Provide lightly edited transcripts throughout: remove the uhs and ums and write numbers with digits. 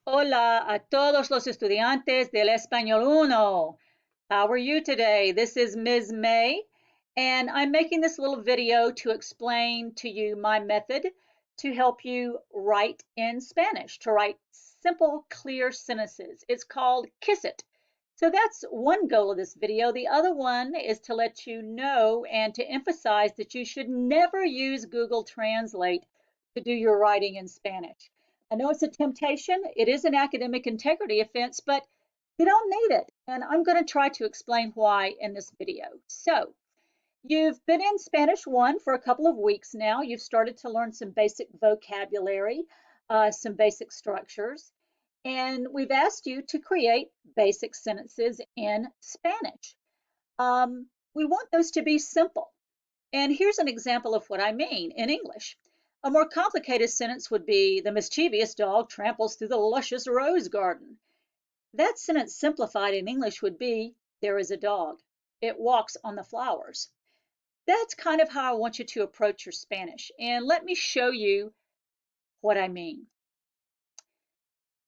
Hola a todos los estudiantes del Español Uno. How are you today? This is Ms. May, and I'm making this little video to explain to you my method to help you write in Spanish, to write simple, clear sentences. It's called Kiss It. So that's one goal of this video. The other one is to let you know and to emphasize that you should never use Google Translate to do your writing in Spanish. I know it's a temptation. It is an academic integrity offense, but you don't need it. And I'm going to try to explain why in this video. So you've been in Spanish 1 for a couple of weeks now. You've started to learn some basic vocabulary, some basic structures, and we've asked you to create basic sentences in Spanish. We want those to be simple. And here's an example of what I mean in English. A more complicated sentence would be, the mischievous dog tramples through the luscious rose garden. That sentence simplified in English would be, there is a dog. It walks on the flowers. That's kind of how I want you to approach your Spanish. And let me show you what I mean.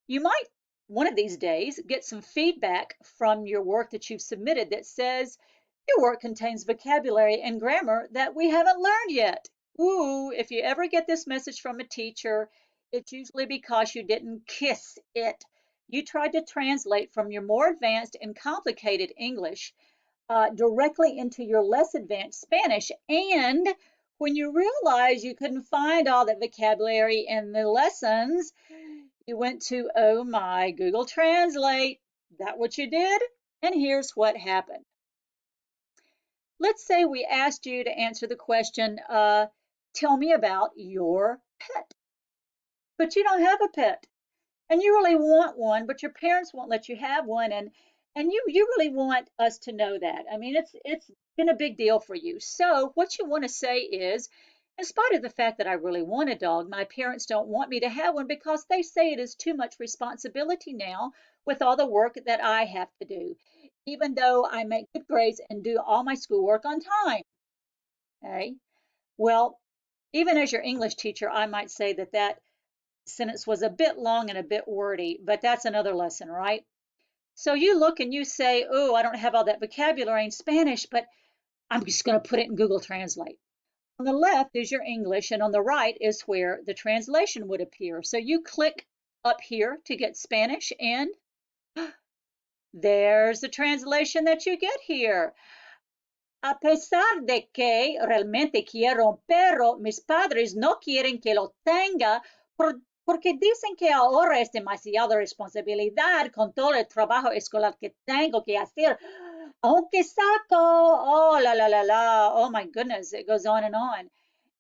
You might, one of these days, get some feedback from your work that you've submitted that says, your work contains vocabulary and grammar that we haven't learned yet. Ooh, if you ever get this message from a teacher, it's usually because you didn't kiss it. You tried to translate from your more advanced and complicated English directly into your less advanced Spanish. And when you realized you couldn't find all that vocabulary in the lessons, you went to, oh my, Google Translate. That what you did? And here's what happened. Let's say we asked you to answer the question, tell me about your pet. But you don't have a pet. And you really want one, but your parents won't let you have one. And you really want us to know that. I mean, it's been a big deal for you. So what you want to say is, in spite of the fact that I really want a dog, my parents don't want me to have one because they say it is too much responsibility now with all the work that I have to do, even though I make good grades and do all my schoolwork on time. Okay. Well, even as your English teacher, I might say that that sentence was a bit long and a bit wordy, but that's another lesson, right? So you look and you say, oh, I don't have all that vocabulary in Spanish, but I'm just going to put it in Google Translate. On the left is your English, and on the right is where the translation would appear. So you click up here to get Spanish, and there's the translation that you get here. A pesar de que realmente quiero un perro, mis padres no quieren que lo tenga porque dicen que ahora es demasiada responsabilidad con todo el trabajo escolar que tengo que hacer. Aunque saco, oh, oh my goodness, it goes on.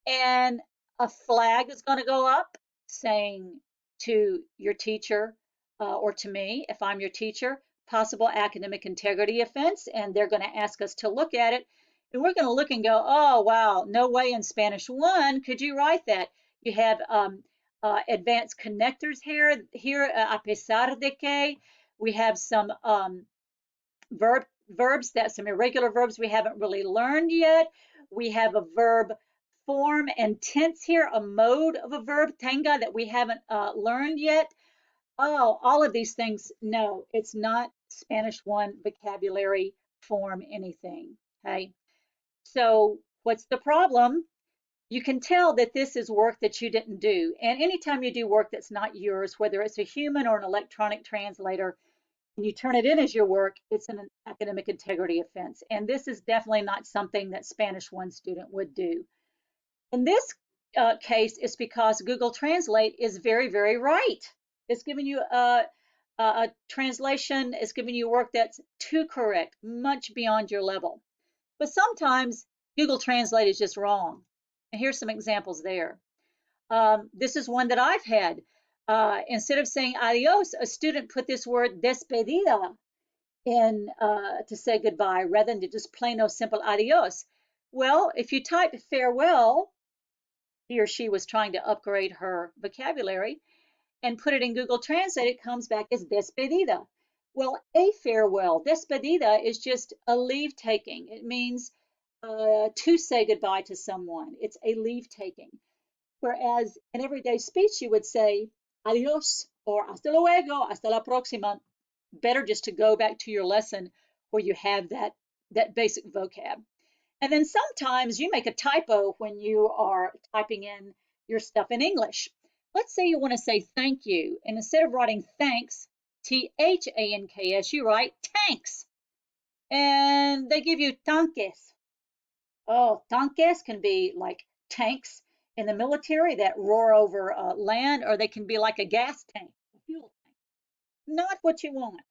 And a flag is going to go up saying to your teacher or to me, if I'm your teacher, possible academic integrity offense, and they're going to ask us to look at it. And we're going to look and go, oh, wow, no way in Spanish 1 could you write that. You have advanced connectors here, a pesar de que. We have some verbs, some irregular verbs we haven't really learned yet. We have a verb form and tense here, a mode of a verb, tenga, that we haven't learned yet. Oh, all of these things, no, it's not Spanish 1 vocabulary form anything, okay? So what's the problem? You can tell that this is work that you didn't do. And anytime you do work that's not yours, whether it's a human or an electronic translator, and you turn it in as your work, it's an academic integrity offense. And this is definitely not something that Spanish 1 student would do. In this case, it's because Google Translate is very, very right. It's giving you a translation, it's giving you work that's too correct, much beyond your level. But sometimes Google Translate is just wrong. And here's some examples there. This is one that I've had. Instead of saying adios, a student put this word despedida in to say goodbye rather than just plain old simple adios. Well, if you type farewell, he or she was trying to upgrade her vocabulary and put it in Google Translate, it comes back as despedida. Well, a farewell, despedida is just a leave taking. It means to say goodbye to someone. It's a leave taking. Whereas in everyday speech, you would say adios or hasta luego, hasta la próxima. Better just to go back to your lesson where you have that basic vocab. And then sometimes you make a typo when you are typing in your stuff in English. Let's say you want to say thank you, and instead of writing thanks, T-H-A-N-K-S, you write tanks. And they give you tanques. Oh, tanques can be like tanks in the military that roar over land, or they can be like a gas tank, a fuel tank. Not what you want.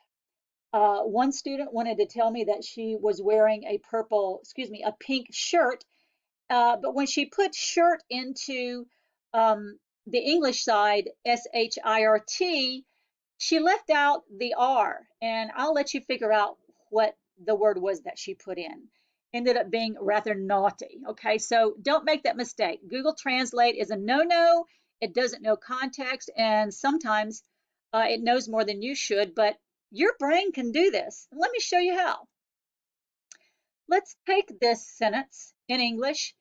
One student wanted to tell me that she was wearing a pink shirt, but when she put shirt into the English side, SHIRT, she left out the R, and I'll let you figure out what the word was that she put in. Ended up being rather naughty. Okay, so don't make that mistake. Google Translate is a no-no. It doesn't know context, and sometimes it knows more than you should, but your brain can do this. Let me show you how. Let's take this sentence in English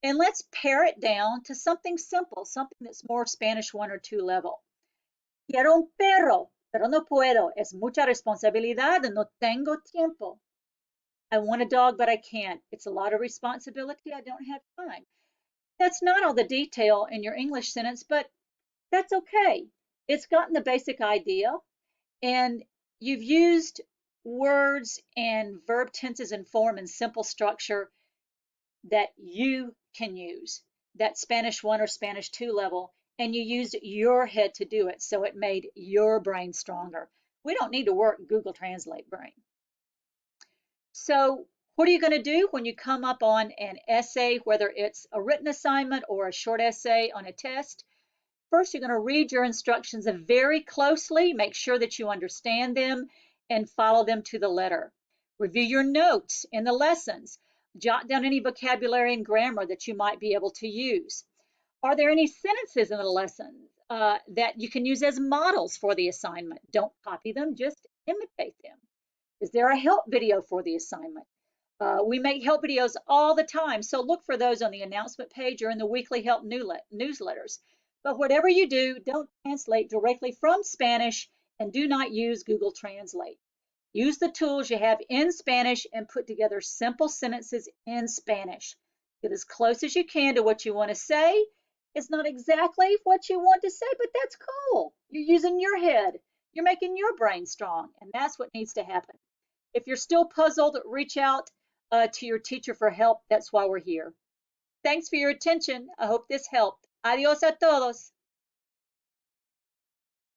and let's pare it down to something simple, something that's more Spanish 1 or 2 level. Quiero un perro, pero no puedo. Es mucha responsabilidad, no tengo tiempo. I want a dog, but I can't. It's a lot of responsibility. I don't have time. That's not all the detail in your English sentence, but that's okay. It's gotten the basic idea, and you've used words and verb tenses and form and simple structure that you can use, that Spanish 1 or Spanish 2 level, and you used your head to do it, so it made your brain stronger. We don't need to work Google Translate brain. So what are you going to do when you come up on an essay, whether it's a written assignment or a short essay on a test? First, you're going to read your instructions very closely, make sure that you understand them, and follow them to the letter. Review your notes in the lessons. Jot down any vocabulary and grammar that you might be able to use. Are there any sentences in the lesson that you can use as models for the assignment? Don't copy them, just imitate them. Is there a help video for the assignment? We make help videos all the time, so look for those on the announcement page or in the weekly help newsletters. But whatever you do, don't translate directly from Spanish and do not use Google Translate. Use the tools you have in Spanish and put together simple sentences in Spanish. Get as close as you can to what you want to say. It's not exactly what you want to say, but that's cool. You're using your head. You're making your brain strong, and that's what needs to happen. If you're still puzzled, reach out to your teacher for help. That's why we're here. Thanks for your attention. I hope this helped. Adios a todos.